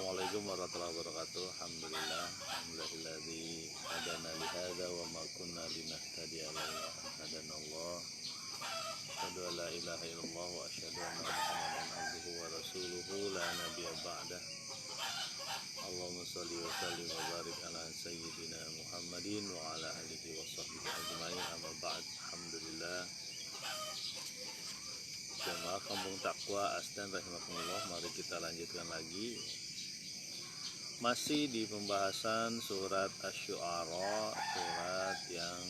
Assalamualaikum warahmatullahi wabarakatuh. Alhamdulillahilladzi hadana li hadza wa ma kunna linahtadiya laula an hadanallah. Asyhadu an la ilaha illallah wa asyhadu anna Muhammadan abduhu wa rasuluhu la nabiyya ba'dah. Allahumma shalli wa sallim wa barik ala sayyidina Muhammadin wa ala alihi wa sahbihi ajmain. Amma ba'd. Alhamdulillah. Jemaah Kampung Taqwa Asdan rahimakumullah, mari kita lanjutkan lagi masih di pembahasan surat Asy-Syu'ara, surat yang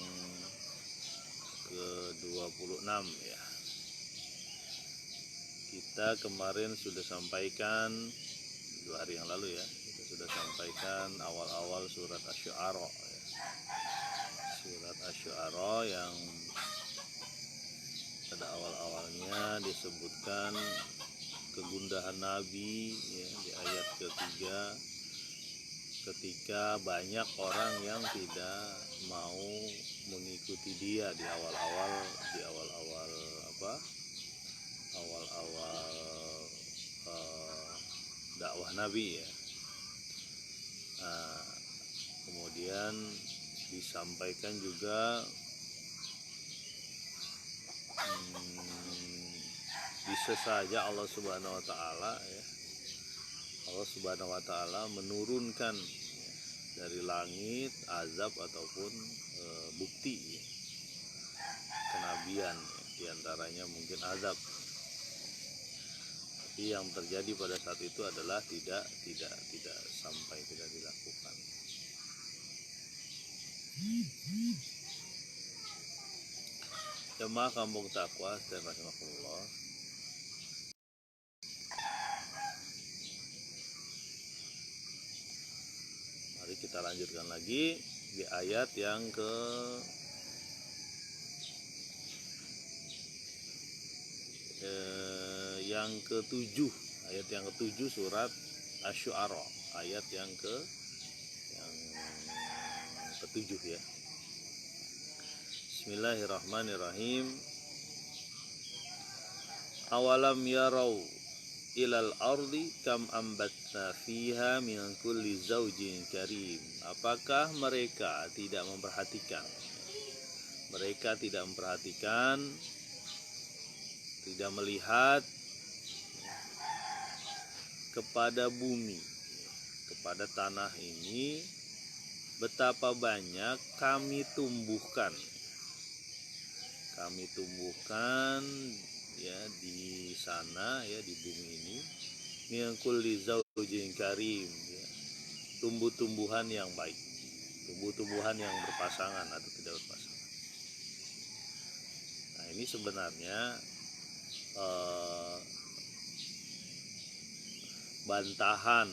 ke-26 ya. Kita kemarin sudah sampaikan 2 hari yang lalu ya, kita sudah sampaikan awal-awal surat Asy-Syu'ara ya. Surat Asy-Syu'ara yang pada awal-awalnya disebutkan kegundahan Nabi ya, di ayat ketiga, ketika banyak orang yang tidak mau mengikuti dia di awal-awal dakwah Nabi ya. Nah, kemudian disampaikan juga bisa saja Allah Subhanahu wa taala ya, Allah Subhanahu wa taala menurunkan ya, dari langit azab ataupun bukti ya, kenabian ya, diantaranya mungkin azab. Tapi yang terjadi pada saat itu adalah tidak sampai, tidak dilakukan. Jemaah Kampung Taqwa rahimakumullah, mari kita lanjutkan lagi di ayat yang ke-7, ayat yang ke-7 surat Asy-Syu'ara, ayat yang ke-7 ya. Bismillahirrahmanirrahim. Awalam yarau ilal ardi kam ambatna fiha min kulli zaujin karim. Apakah mereka tidak memperhatikan? Mereka tidak memperhatikan, tidak melihat kepada bumi, kepada tanah ini, betapa banyak kami tumbuhkan ya di sana ya, di bumi ini, min kulli zaujin karim ya, tumbuh-tumbuhan yang baik, tumbuh-tumbuhan yang berpasangan atau tidak berpasangan. Nah, ini sebenarnya bantahan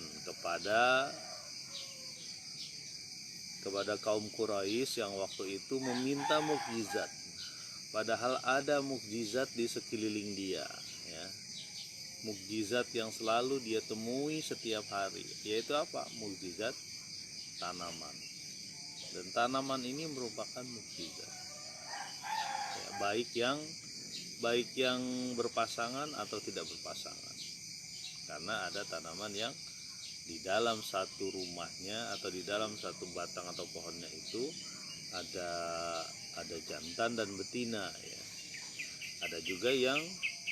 kepada kaum Quraisy yang waktu itu meminta mukjizat, padahal ada mukjizat di sekeliling dia ya. Mukjizat yang selalu dia temui setiap hari, yaitu apa? Mukjizat tanaman. Dan tanaman ini merupakan mukjizat ya, baik yang berpasangan atau tidak berpasangan. Karena ada tanaman yang di dalam satu rumahnya atau di dalam satu batang atau pohonnya itu ada jantan dan betina ya. Ada juga yang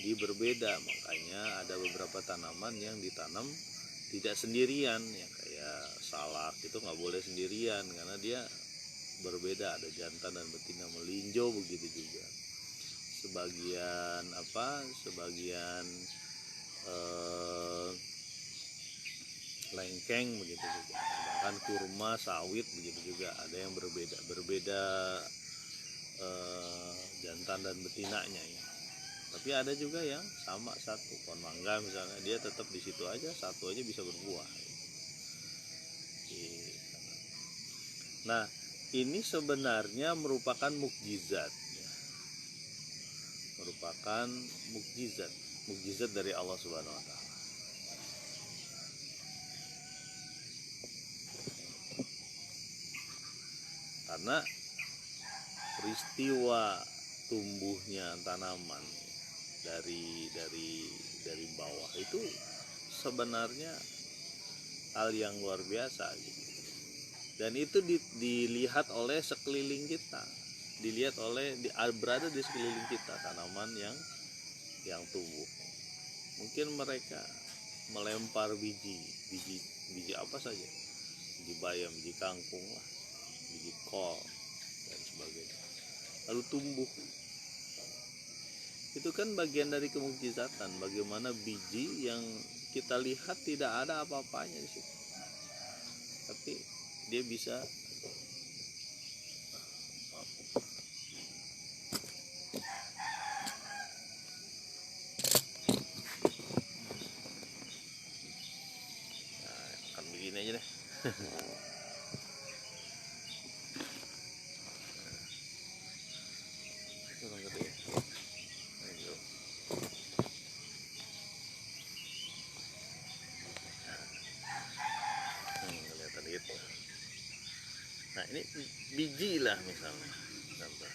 berbeda, makanya ada beberapa tanaman yang ditanam tidak sendirian ya, kayak salak itu nggak boleh sendirian karena dia berbeda, ada jantan dan betina. Melinjo begitu juga. Sebagian lengkeng begitu juga, bahkan kurma, sawit begitu juga, ada yang berbeda jantan dan betinanya ya. Tapi ada juga yang sama, satu pohon mangga misalnya, dia tetap di situ aja, satu aja bisa berbuah. Nah, ini sebenarnya merupakan mukjizat ya. Merupakan mukjizat dari Allah Subhanahu wa taala. Karena peristiwa tumbuhnya tanaman dari bawah itu sebenarnya hal yang luar biasa gitu. Dan itu dilihat oleh sekeliling kita, dilihat oleh berada di sekeliling kita tanaman yang tumbuh. Mungkin mereka melempar biji apa saja, biji bayam, biji kangkung lah, biji kol dan sebagainya, lalu tumbuh. Itu kan bagian dari kemukjizatan, bagaimana biji yang kita lihat tidak ada apa-apanya di situ, tapi dia bisa akan begini aja deh. Kurang gede ya. Ayo. Kelihatan gitu. Nah ini biji lah misalnya, contoh.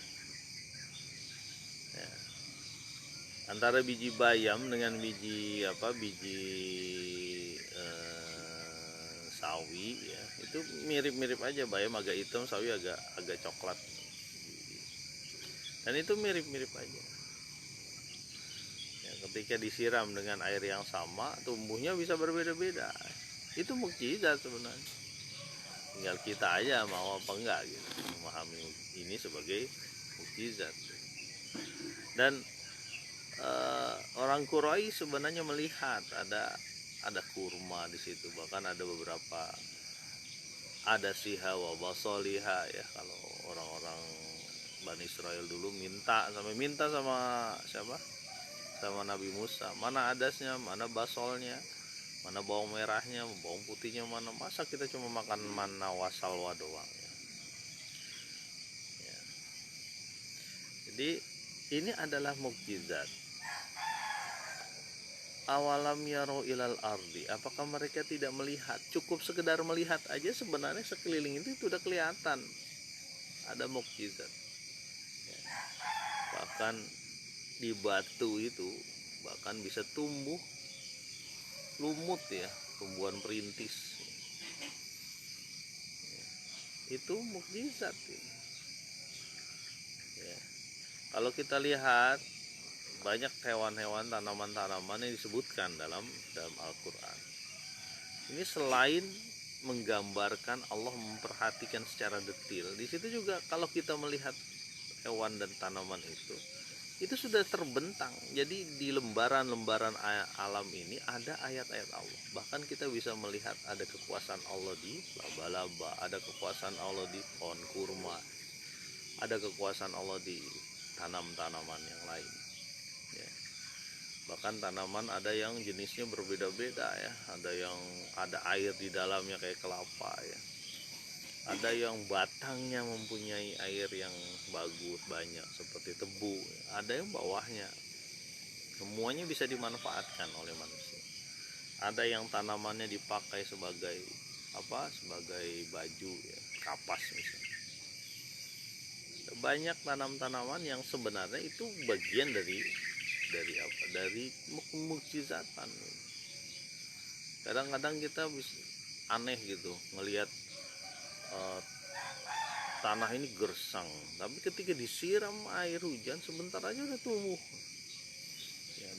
Ya. Antara biji bayam dengan biji sawi ya, itu mirip-mirip aja. Bayam agak hitam, sawi agak coklat, dan itu mirip-mirip aja ya. Ketika disiram dengan air yang sama, tumbuhnya bisa berbeda-beda. Itu mukjizat sebenarnya, tinggal kita aja mau apa enggak gitu, memahami ini sebagai mukjizat. Dan orang Quraisy sebenarnya melihat ada kurma di situ, bahkan ada beberapa, ada siha wa basoliha ya. Kalau orang-orang Bani Israel dulu minta sama siapa, sama Nabi Musa, mana adasnya, mana basolnya, mana bawang merahnya, bawang putihnya mana, masa kita cuma makan mana wasalwa doang ya. Jadi ini adalah mukjizat. Awalam yaro ilal ardi, apakah mereka tidak melihat? Cukup sekedar melihat aja sebenarnya sekeliling itu sudah kelihatan ada mukjizat ya. Bahkan di batu itu bahkan bisa tumbuh lumut ya, tumbuhan perintis ya. Itu mukjizat ya. Kalau kita lihat banyak hewan-hewan, tanaman-tanaman yang disebutkan dalam Al-Quran. Ini selain menggambarkan Allah memperhatikan secara detail, di situ juga kalau kita melihat hewan dan tanaman itu sudah terbentang. Jadi di lembaran-lembaran alam ini ada ayat-ayat Allah. Bahkan kita bisa melihat ada kekuasaan Allah di laba-laba, ada kekuasaan Allah di pohon kurma, ada kekuasaan Allah di tanam-tanaman yang lain ya. Bahkan tanaman ada yang jenisnya berbeda-beda ya, ada yang ada air di dalamnya kayak kelapa ya, ada yang batangnya mempunyai air yang bagus banyak seperti tebu, ada yang bawahnya. Semuanya bisa dimanfaatkan oleh manusia. Ada yang tanamannya dipakai sebagai baju ya, kapas misalnya. Banyak tanam-tanaman yang sebenarnya itu bagian dari mukjizatan. Kadang-kadang kita aneh gitu ngelihat tanah ini gersang, tapi ketika disiram air hujan sebentar aja udah tumbuh ya.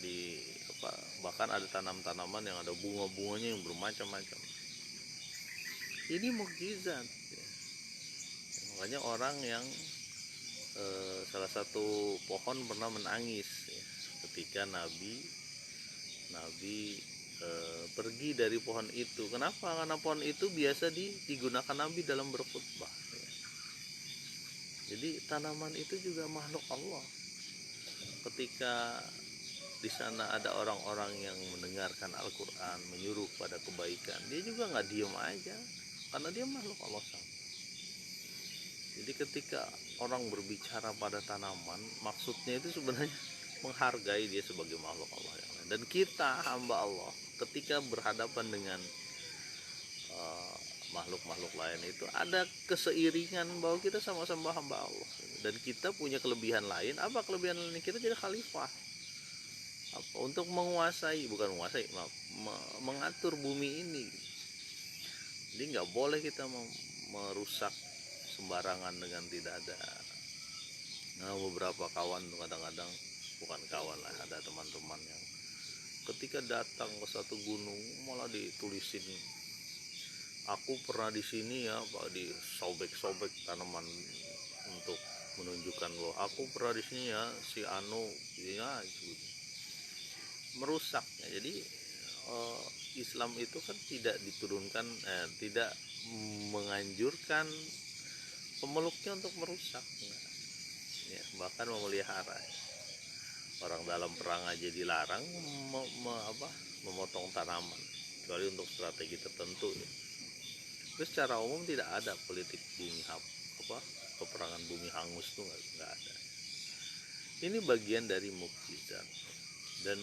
Bahkan ada tanam-tanaman yang ada bunga-bunganya yang bermacam-macam. Ini mukjizat ya. Makanya orang yang salah satu pohon pernah menangis ya, ketika Nabi pergi dari pohon itu. Kenapa? Karena pohon itu biasa digunakan Nabi dalam berkhutbah ya. Jadi tanaman itu juga makhluk Allah. Ketika di sana ada orang-orang yang mendengarkan Al-Quran, menyuruh pada kebaikan, dia juga nggak diem aja, karena dia makhluk Allah sama. Jadi ketika orang berbicara pada tanaman, maksudnya itu sebenarnya menghargai dia sebagai makhluk Allah yang lain. Dan kita hamba Allah ketika berhadapan dengan makhluk-makhluk lain itu ada keseiringan bahwa kita sama-sama hamba Allah. Dan kita punya kelebihan lain. Apa kelebihan lain? Kita jadi khalifah. Untuk menguasai, bukan menguasai, mengatur bumi ini. Jadi nggak boleh kita merusak sembarangan dengan tidak ada. Nah, beberapa kawan tuh kadang-kadang, bukan kawan lah, ada teman-teman yang ketika datang ke satu gunung malah ditulisin, aku pernah di sini ya Pak, disobek-sobek tanaman untuk menunjukkan bahwa aku pernah di sini ya, si Anu ya, merusak ya. Jadi Islam itu kan tidak diturunkan, tidak menganjurkan pemeluknya untuk merusak ya, bahkan memelihara. Orang dalam perang aja dilarang memotong tanaman kecuali untuk strategi tertentu ya. Terus secara umum tidak ada politik bumi peperangan bumi hangus tuh nggak ada. Ini bagian dari mukjizat. Dan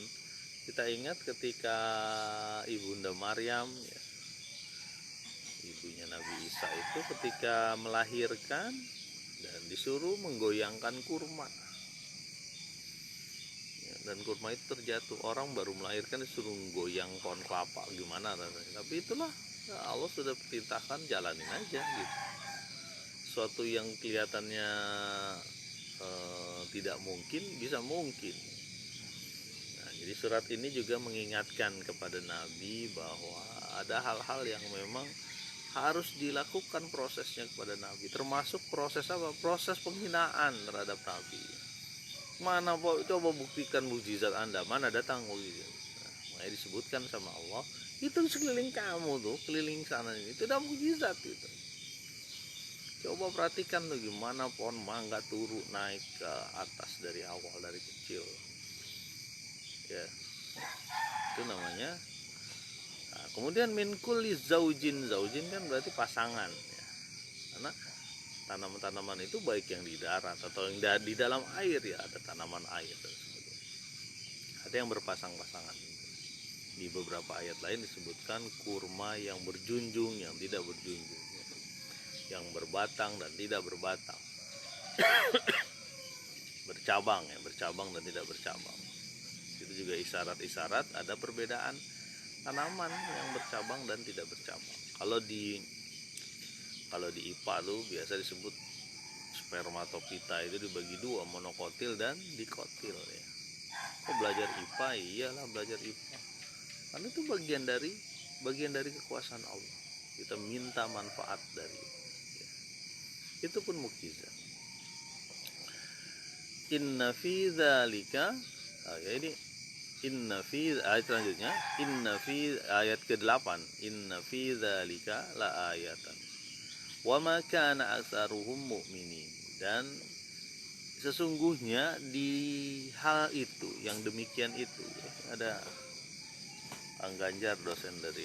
kita ingat ketika Ibunda Maryam ya, ibunya Nabi Isa itu ketika melahirkan dan disuruh menggoyangkan kurma ya, dan kurma itu terjatuh. Orang baru melahirkan disuruh goyang pohon kelapa, gimana rasanya. Tapi itulah ya, Allah sudah perintahkan, jalanin aja gitu. Suatu yang kelihatannya tidak mungkin bisa mungkin. Nah, jadi surat ini juga mengingatkan kepada Nabi bahwa ada hal-hal yang memang harus dilakukan prosesnya kepada Nabi, termasuk proses apa? Proses penghinaan terhadap Nabi. Mana coba buktikan mukjizat Anda, mana datang mukjizat. Nah, makanya disebutkan sama Allah, itu sekeliling kamu tuh, keliling sana ini, itu udah mukjizat gitu. Coba perhatikan tuh gimana pohon mangga turun naik ke atas dari awal, dari kecil ya, itu namanya. Nah, kemudian min kulli zaujin kan berarti pasangan ya. Karena tanaman-tanaman itu baik yang di darat atau yang di dalam air ya, ada tanaman air dan sebagainya. Ada yang berpasang-pasangan. Di beberapa ayat lain disebutkan kurma yang berjunjung, yang tidak berjunjung, yang berbatang dan tidak berbatang, bercabang dan tidak bercabang. Itu juga isyarat-isyarat ada perbedaan tanaman yang bercabang dan tidak bercabang. Kalau di IPA tuh biasa disebut spermatopita, itu dibagi dua, monokotil dan dikotil ya. Kok belajar IPA? Iyalah belajar IPA. Karena itu bagian dari kekuasaan Allah. Kita minta manfaat dari itu. Itu pun mukjizat. Inna fi dzalika, ini inna fi ayat selanjutnya, inna fi ayat ke-8, inna fi dzalika la ayatan wa ma kana aktsaruhum mu'minin. Dan sesungguhnya di hal itu, yang demikian itu, ada Kang Ganjar, dosen dari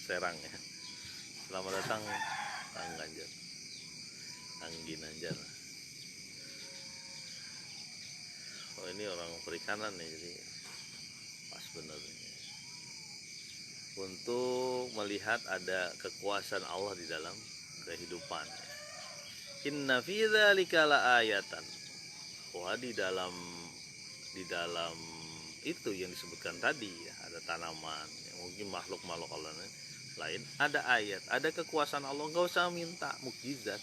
Serang ya. Selamat datang Kang Ganjar, Kang Ginanjar. Oh, ini orang perikanan nih, jadi pas bener untuk melihat ada kekuasaan Allah di dalam kehidupan. Inna fi dzalika laayatan. Wah, di dalam itu yang disebutkan tadi ya, ada tanaman, ya, mungkin makhluk-makhluk Allah lain, ada ayat, ada kekuasaan Allah. Nggak usah minta mukjizat.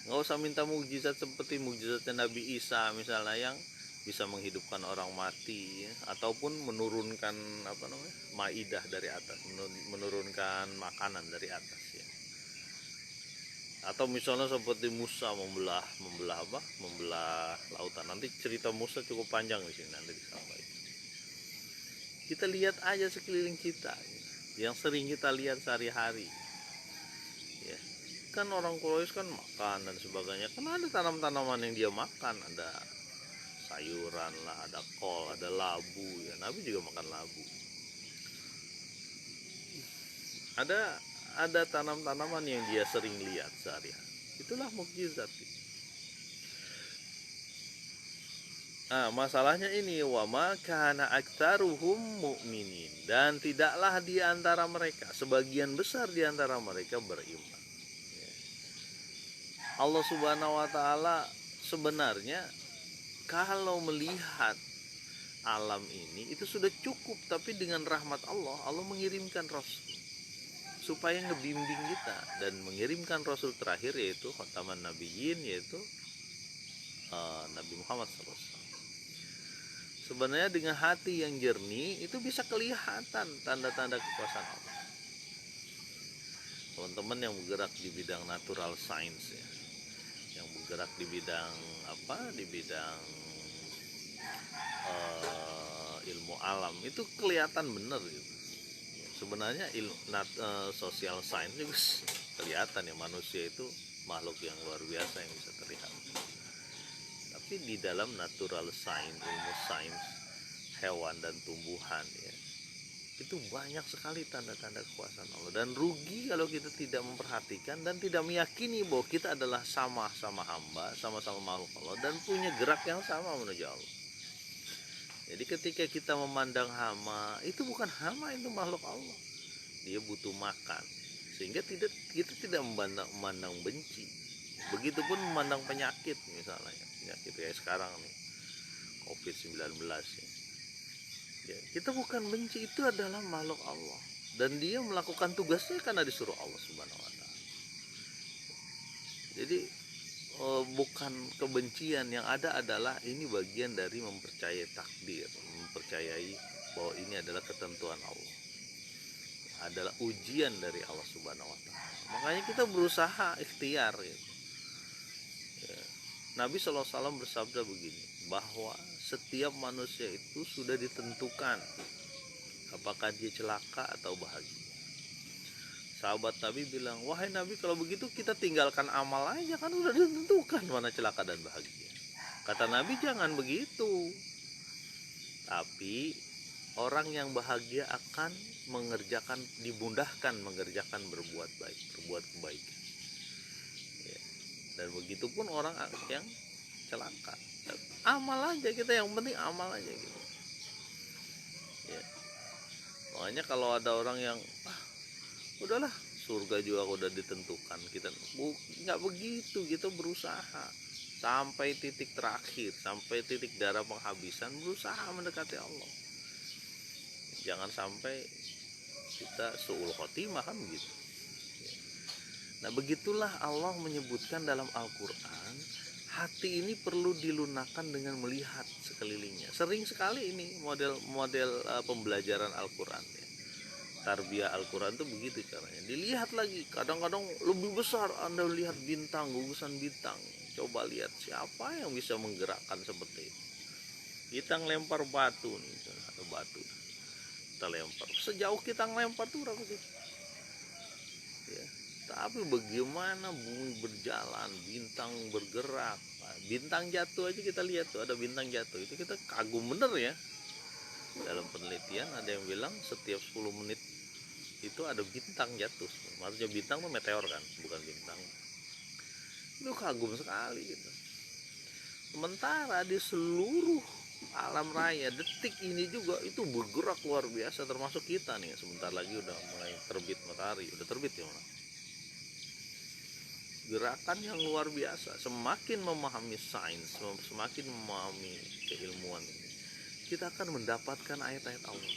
Nggak usah minta mukjizat seperti mukjizatnya Nabi Isa misalnya, yang bisa menghidupkan orang mati ya, ataupun menurunkan maidah dari atas, menurunkan makanan dari atas ya. Atau misalnya seperti Musa membelah lautan. Nanti cerita Musa cukup panjang di sini, nanti disampaikan. Kita lihat aja sekeliling kita yang sering kita lihat sehari-hari ya. Kan orang Quraisy kan makan dan sebagainya, kan ada tanam-tanaman yang dia makan, ada sayuran lah, ada kol, ada labu ya. Nabi juga makan labu. Ada tanam-tanaman yang dia sering lihat sehari-hari. Itulah mukjizat. Nah, masalahnya ini, wa ma kana aktsaruhum mu'minin, dan tidaklah di antara mereka, sebagian besar di antara mereka beriman. Allah Subhanahu wa taala sebenarnya kalau melihat alam ini itu sudah cukup, tapi dengan rahmat Allah, Allah mengirimkan Rasul supaya ngebimbing kita dan mengirimkan Rasul terakhir yaitu khataman nabiyyin, yaitu Nabi Muhammad SAW. Sebenarnya dengan hati yang jernih itu bisa kelihatan tanda-tanda kekuasaan Allah. Teman-teman yang bergerak di bidang natural science ya, yang bergerak di bidang di bidang ilmu alam, itu kelihatan bener gitu. Sebenarnya social science juga kelihatan ya, manusia itu makhluk yang luar biasa yang bisa terlihat. Tapi di dalam natural science, ilmu sains hewan dan tumbuhan ya, itu banyak sekali tanda-tanda kekuasaan Allah, dan rugi kalau kita tidak memperhatikan dan tidak meyakini bahwa kita adalah sama-sama hamba, sama-sama makhluk Allah dan punya gerak yang sama menuju Allah. Jadi ketika kita memandang hama, itu bukan hama, itu makhluk Allah. Dia butuh makan. Sehingga kita tidak memandang benci. Begitupun memandang penyakit misalnya. Penyakit kayak sekarang nih, COVID-19 ya. Ya, kita bukan benci, itu adalah makhluk Allah. Dan dia melakukan tugasnya karena disuruh Allah Subhanahu wa Ta'ala. Jadi bukan kebencian, yang ada adalah ini bagian dari mempercayai takdir, mempercayai bahwa ini adalah ketentuan Allah, adalah ujian dari Allah Subhanahu wa Ta'ala. Makanya kita berusaha ikhtiar gitu. Ya. Nabi SAW bersabda begini, bahwa setiap manusia itu sudah ditentukan apakah dia celaka atau bahagia. Sahabat Nabi bilang, wahai Nabi, kalau begitu kita tinggalkan amal aja, kan udah ditentukan mana celaka dan bahagia. Kata Nabi, jangan begitu. Tapi orang yang bahagia akan dimudahkan mengerjakan berbuat baik, berbuat kebaikan ya. Dan begitupun orang yang celaka, amal aja kita, yang penting amal aja gitu ya. Makanya kalau ada orang yang udahlah surga juga udah ditentukan, kita nggak begitu. Kita berusaha sampai titik terakhir, sampai titik darah penghabisan, berusaha mendekati Allah. Jangan sampai kita su'ul khotimah, kan begitu. Nah begitulah Allah menyebutkan dalam Al-Quran, hati ini perlu dilunakkan dengan melihat sekelilingnya. Sering sekali ini model pembelajaran Al-Quran ya. Tarbiyah Al-Quran itu begitu caranya. Dilihat lagi, kadang-kadang lebih besar Anda lihat bintang, gugusan bintang. Coba lihat siapa yang bisa menggerakkan seperti itu. Kita ngelempar batu nih, ada batu, kita lempar. Sejauh kita ngelempar tuh berapa sih? Ya. Tapi bagaimana bumi berjalan, bintang bergerak, bintang jatuh aja kita lihat tuh, ada bintang jatuh, itu kita kagum bener ya. Dalam penelitian ada yang bilang setiap 10 menit itu ada bintang jatuh. Maksudnya bintang tuh meteor kan, bukan bintang. Itu kagum sekali gitu. Sementara di seluruh alam raya detik ini juga itu bergerak luar biasa, termasuk kita nih. Sebentar lagi udah mulai terbit matahari, udah terbit ya. Gerakan yang luar biasa. Semakin memahami sains, semakin memahami keilmuan ini, kita akan mendapatkan ayat-ayat Allah.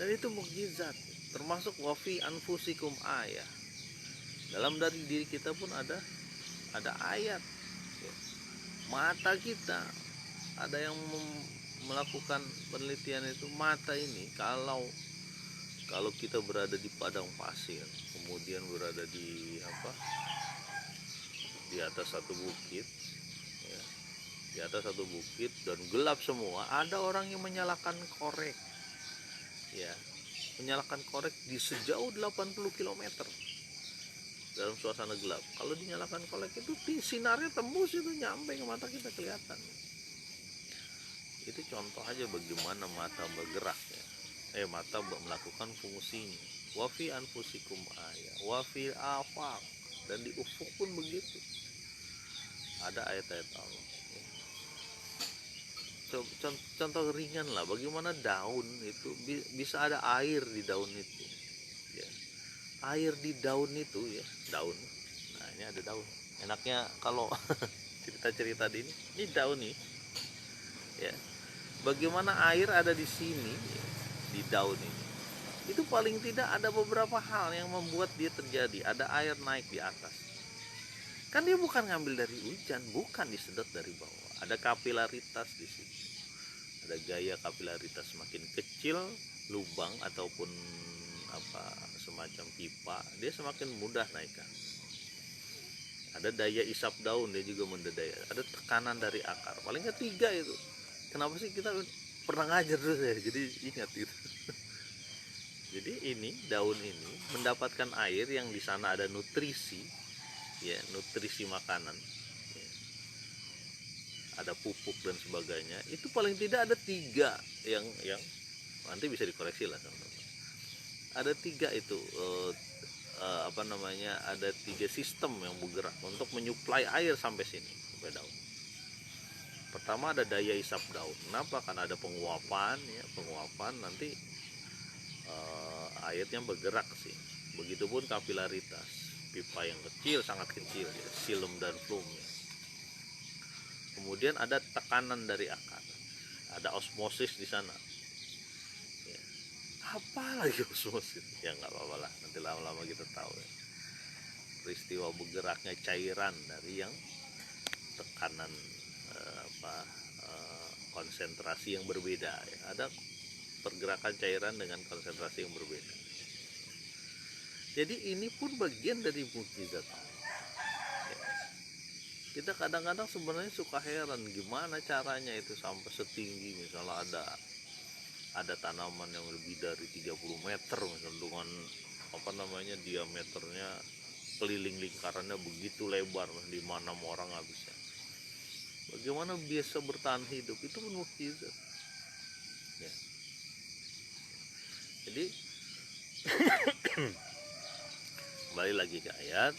Dan itu mukjizat, termasuk wafi anfusikum ayat. Dalam dari diri kita pun ada ayat. Mata kita, ada yang melakukan penelitian itu, mata ini kalau kita berada di padang pasir, kemudian berada di atas satu bukit ya, di atas satu bukit dan gelap semua, ada orang yang menyalakan korek ya, menyalakan korek di sejauh 80 km dalam suasana gelap. Kalau dinyalakan korek itu sinarnya tembus, itu nyampe ke mata kita, kelihatan. Itu contoh aja bagaimana mata bergerak ya. Mata melakukan fungsinya. Wa fi anfusikum ayat, wa fil afaq, dan di ufuk pun begitu. Ada ayat-ayat Allah. Contoh ringan lah, bagaimana daun itu bisa ada air di daun itu ya. Air di daun itu ya, daun. Nah ini ada daun. Enaknya kalau cerita-cerita ini daun nih. ya. Bagaimana air ada di sini, ya, di daun ini. Itu paling tidak ada beberapa hal yang membuat dia terjadi. Ada air naik di atas. Kan dia bukan ngambil dari hujan, bukan disedot dari bawah. Ada kapilaritas di sini. Ada gaya kapilaritas semakin kecil lubang ataupun apa semacam pipa, dia semakin mudah naikkan. Ada daya isap daun, dia juga mendedaya. Ada tekanan dari akar. Paling ketiga itu. Kenapa sih kita pernah ngajar dulu ya, jadi ingat itu. Jadi ini daun ini mendapatkan air yang di sana ada nutrisi, ya nutrisi makanan, ya, ada pupuk dan sebagainya. Itu paling tidak ada tiga yang nanti bisa dikoreksi lah teman-teman. Ada tiga itu apa namanya, ada tiga sistem yang bergerak untuk menyuplai air sampai sini, sampai daun. Pertama ada daya isap daun. Kenapa? Karena ada penguapan, ya penguapan nanti airnya bergerak sih. Begitupun kapilaritas, pipa yang kecil, sangat kecil, ya, silum dan flum. Ya. Kemudian ada tekanan dari akar, ada osmosis di sana. Ya. Apa lagi osmosis? Ya nggak apa-apa lah, nanti lama-lama kita tahu. Ya. Peristiwa bergeraknya cairan dari yang tekanan konsentrasi yang berbeda. Ya. Ada pergerakan cairan dengan konsentrasi yang berbeda. Jadi ini pun bagian dari mukjizat. Ya. Kita kadang-kadang sebenarnya suka heran gimana caranya itu sampai setinggi, misalnya ada tanaman yang lebih dari 30 meter misalnya, dengan apa namanya diameternya, keliling lingkarannya begitu lebar, di mana orang nggak bisa. Bagaimana biasa bertahan hidup, itu pun mukjizat. Ya. Jadi kembali lagi ke ayat,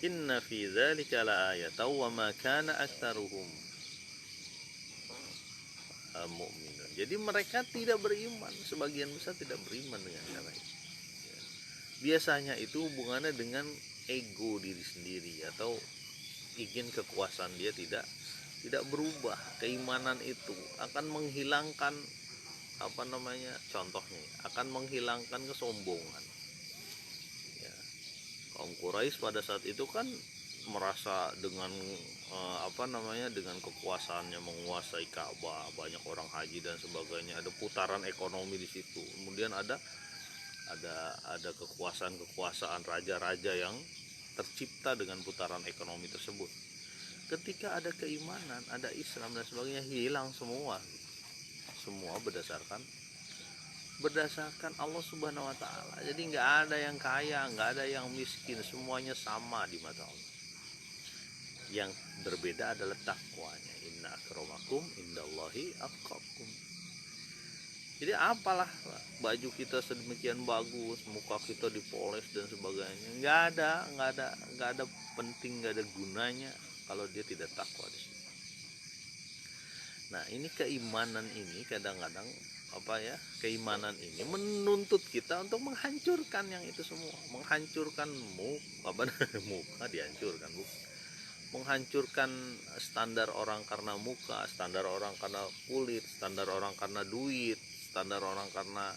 inna fi dzalika laayatan wa ma kana aktsaruhum mu'minun. Jadi mereka tidak beriman, sebagian besar tidak beriman dengan cara itu. Ya. Biasanya itu hubungannya dengan ego diri sendiri atau ingin kekuasaan dia tidak berubah. Keimanan itu akan menghilangkan apa namanya, contohnya akan menghilangkan kesombongan. Ya. Kaum Quraisy pada saat itu kan merasa dengan apa namanya, dengan kekuasaannya menguasai Ka'bah, banyak orang haji dan sebagainya, ada putaran ekonomi di situ. Kemudian ada kekuasaan raja-raja yang tercipta dengan putaran ekonomi tersebut. Ketika ada keimanan, ada Islam dan sebagainya, hilang semua. Semua berdasarkan Allah Subhanahu wa taala. Jadi nggak ada yang kaya, nggak ada yang miskin, semuanya sama di mata Allah. Yang berbeda adalah takwanya. Inna akramakum indallahi atqakum. Jadi apalah baju kita sedemikian bagus, muka kita dipoles dan sebagainya, nggak ada penting, nggak ada gunanya kalau dia tidak takwa di situ. Nah, ini keimanan ini kadang-kadang keimanan ini menuntut kita untuk menghancurkan yang itu semua, menghancurkan muka dihancurkan, menghancurkan standar orang karena muka, standar orang karena kulit, standar orang karena duit, standar orang karena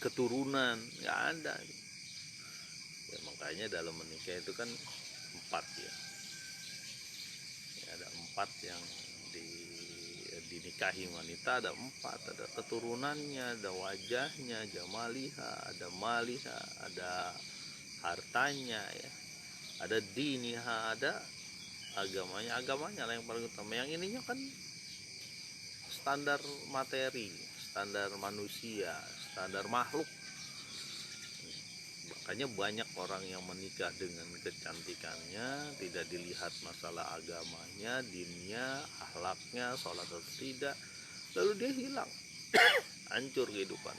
keturunan, nggak ada. Ya, makanya dalam menikah itu kan 4 ya. Ada 4 yang dinikahi wanita, ada 4, ada keturunannya, ada wajahnya, jamaliha, ada maliha, ada hartanya, ya, ada diniha, ada agamanya lah yang paling utama. Yang ininya kan standar materi, standar manusia, standar makhluk. Makanya banyak orang yang menikah dengan kecantikannya, tidak dilihat masalah agamanya, dinnya, akhlaknya, sholat atau tidak, lalu dia hilang, hancur kehidupan.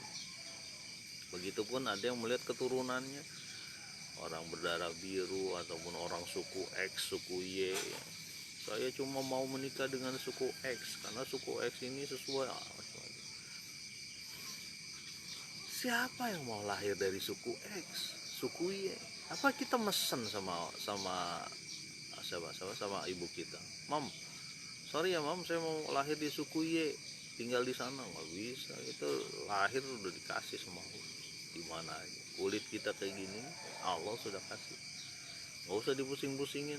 Begitupun ada yang melihat keturunannya, orang berdarah biru ataupun orang suku X, suku Y. Saya cuma mau menikah dengan suku X karena suku X ini sesuai. Siapa yang mau lahir dari suku X, suku Y? Apa kita mesen sama ibu kita, Mam, sorry ya mam, saya mau lahir di suku Y, tinggal di sana. Nggak bisa, itu lahir udah dikasih sama Allah. Gimana aja kulit kita kayak gini, Allah sudah kasih, nggak usah dipusing-pusingin.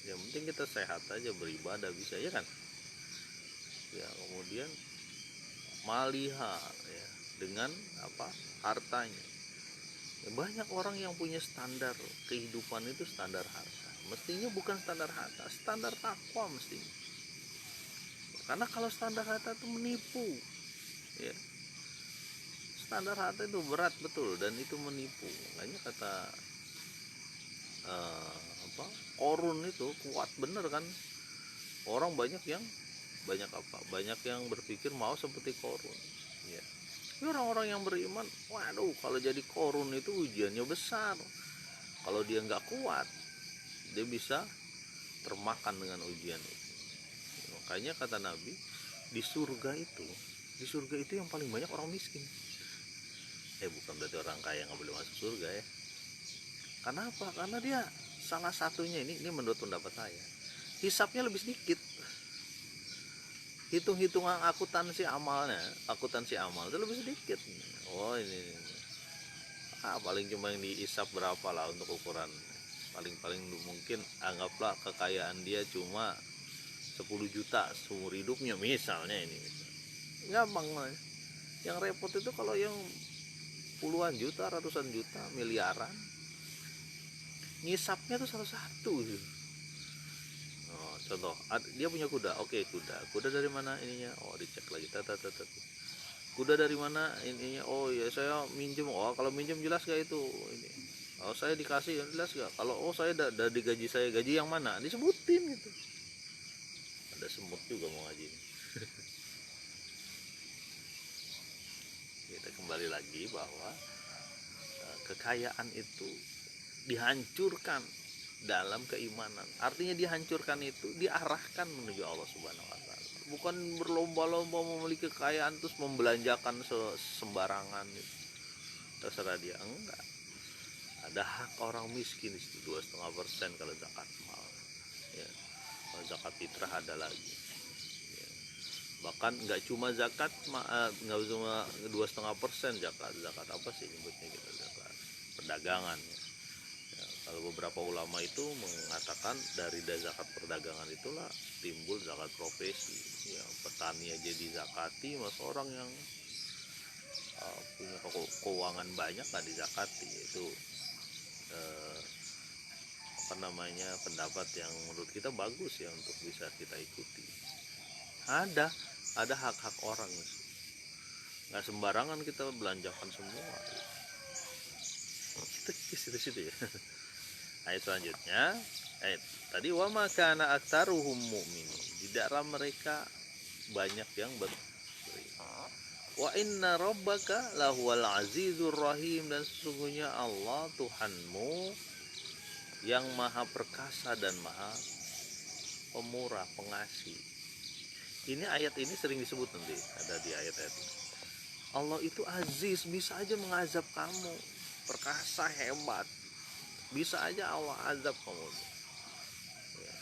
Yang penting kita sehat aja, beribadah bisa ya kan. Ya kemudian maliha ya, dengan apa, hartanya ya, banyak orang yang punya standar kehidupan itu standar harta, mestinya bukan standar harta, standar takwa mestinya. Karena kalau standar harta itu menipu ya, standar harta itu berat betul dan itu menipu. Makanya kata apa, Korun itu kuat bener kan. Orang banyak yang banyak yang berpikir mau seperti Korun ya. Tapi orang-orang yang beriman, waduh, kalau jadi Korun itu ujiannya besar. Kalau dia nggak kuat, dia bisa termakan dengan ujian itu. Makanya kata Nabi, di surga itu yang paling banyak orang miskin. Bukan berarti orang kaya nggak boleh masuk surga ya. Karena apa? Karena dia salah satunya ini menurut pendapat saya, hisapnya lebih sedikit. Hitung-hitungan akuntansi amal itu lebih sedikit. Oh ini paling cuma yang dihisap berapa lah untuk ukuran, paling mungkin anggaplah kekayaan dia cuma 10 juta seumur hidupnya misalnya. Ini gampang lah. Yang repot itu kalau yang puluhan juta, ratusan juta, miliaran, ngisapnya tuh satu-satu. Contoh, dia punya kuda, oke, kuda dari mana ininya, dicek lagi, kuda dari mana ininya, ya saya minjem, kalau minjem jelas gak itu ini, saya dikasih jelas gak, kalau saya dari gaji saya, gaji yang mana disebutin gitu. Ada semut juga mau ngaji. Kita kembali lagi bahwa kekayaan itu dihancurkan dalam keimanan. Artinya dihancurkan itu diarahkan menuju Allah Subhanahu wa taala. Bukan berlomba-lomba memiliki kekayaan terus membelanjakan sembarangan gitu. Terserah dia, enggak. Ada hak orang miskin di situ 2,5% kalau zakat mal. Ya. Kalau zakat fitrah ada lagi. Ya. Bahkan enggak cuma zakat, enggak cuma 2,5% zakat apa sih nyebutnya kita, zakat perdagangan ya. Kalau beberapa ulama itu mengatakan dari zakat perdagangan itulah timbul zakat profesi ya. Petani aja dizakati, masa orang yang punya keuangan banyak nggak dizakati. Itu pendapat yang menurut kita bagus ya untuk bisa kita ikuti. Ada hak-hak orang, nggak sembarangan kita belanjakan semua. Kita ke situ ya. Ayat selanjutnya, tadi wa ma kana aktsaruhum mu'minin, tidaklah mereka banyak yang beriman. Wa inna rabbaka lahuwal azizur rahim, dan sesungguhnya Allah Tuhanmu yang maha perkasa dan maha pemurah, pengasih. Ini ayat ini sering disebut, nanti ada di ayat-ayat ini. Allah itu aziz, bisa aja mengazab kamu, perkasa, hebat, bisa aja Allah azab kamu ya.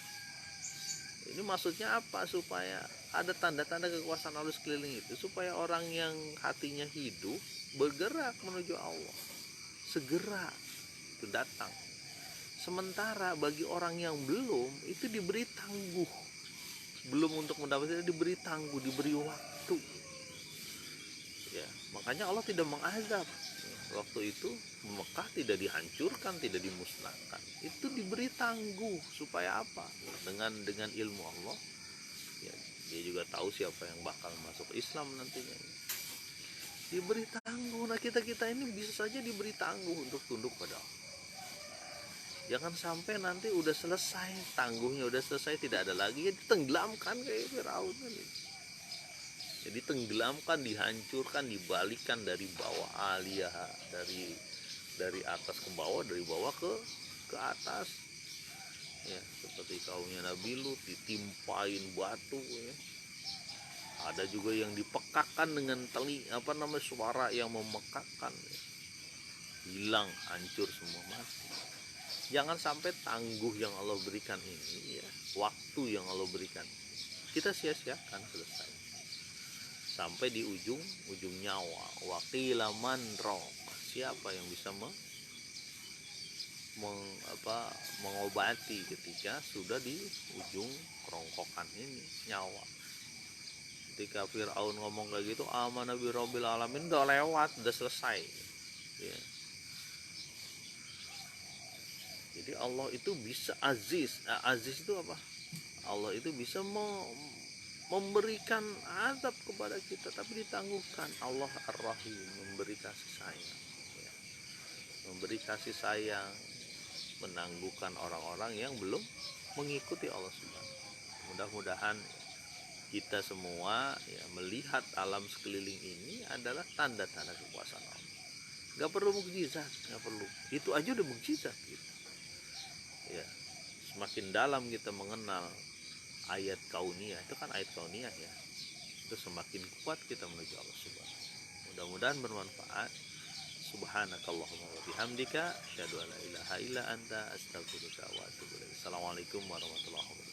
Ini maksudnya apa? Supaya ada tanda-tanda kekuasaan Allah sekeliling itu, supaya orang yang hatinya hidup bergerak menuju Allah, segera itu datang. Sementara bagi orang yang belum, itu diberi tangguh, belum untuk mendapatkan, diberi tangguh, diberi waktu ya. Makanya Allah tidak mengazab waktu itu. Mekah tidak dihancurkan, tidak dimusnahkan, itu diberi tangguh. Supaya apa? Dengan ilmu Allah ya, dia juga tahu siapa yang bakal masuk Islam nantinya, diberi tangguh. Nah kita ini bisa saja diberi tangguh untuk tunduk pada Allah. Jangan sampai nanti udah selesai, tangguhnya udah selesai, tidak ada lagi, ya ditenggelamkan kayak Firaun tadi. Jadi tenggelamkan, dihancurkan, dibalikan dari bawah, aliyah, dari atas ke bawah, dari bawah ke atas ya. Seperti kaumnya Nabi Lut, ditimpain batu ya. Ada juga yang dipekakkan dengan suara yang memekakkan ya. Hilang, hancur semua, mati. Jangan sampai tangguh yang Allah berikan ini ya, waktu yang Allah berikan kita sia-siakan, selesai. Sampai di ujung nyawa. Waqila man raq, siapa yang bisa mengobati ketika sudah di ujung kerongkokan ini nyawa. Ketika Fir'aun ngomong kayak gitu, amana bi rabbil alamin, udah lewat, udah selesai ya. Jadi Allah itu bisa aziz. Aziz itu apa? Allah itu bisa memberikan azab kepada kita, tapi ditangguhkan. Allah Ar-Rahim, memberi kasih sayang ya. Memberi kasih sayang, menangguhkan orang-orang yang belum mengikuti Allah Subhanahu. Mudah-mudahan kita semua ya, melihat alam sekeliling ini adalah tanda-tanda kekuasaan Allah. Gak perlu mukjizat, gak perlu. Itu aja udah mukjizat gitu. Ya, semakin dalam kita mengenal ayat kauniyah, itu kan ayat kauniyah ya, itu semakin kuat kita menuju Allah Subhanahu. Mudah-mudahan bermanfaat. Subhanakallahumma wa bihamdika, asyhadu an la ilaha illa anta, astaghfiruka wa atubu ilaik. Assalamualaikum warahmatullahi wabarakatuh.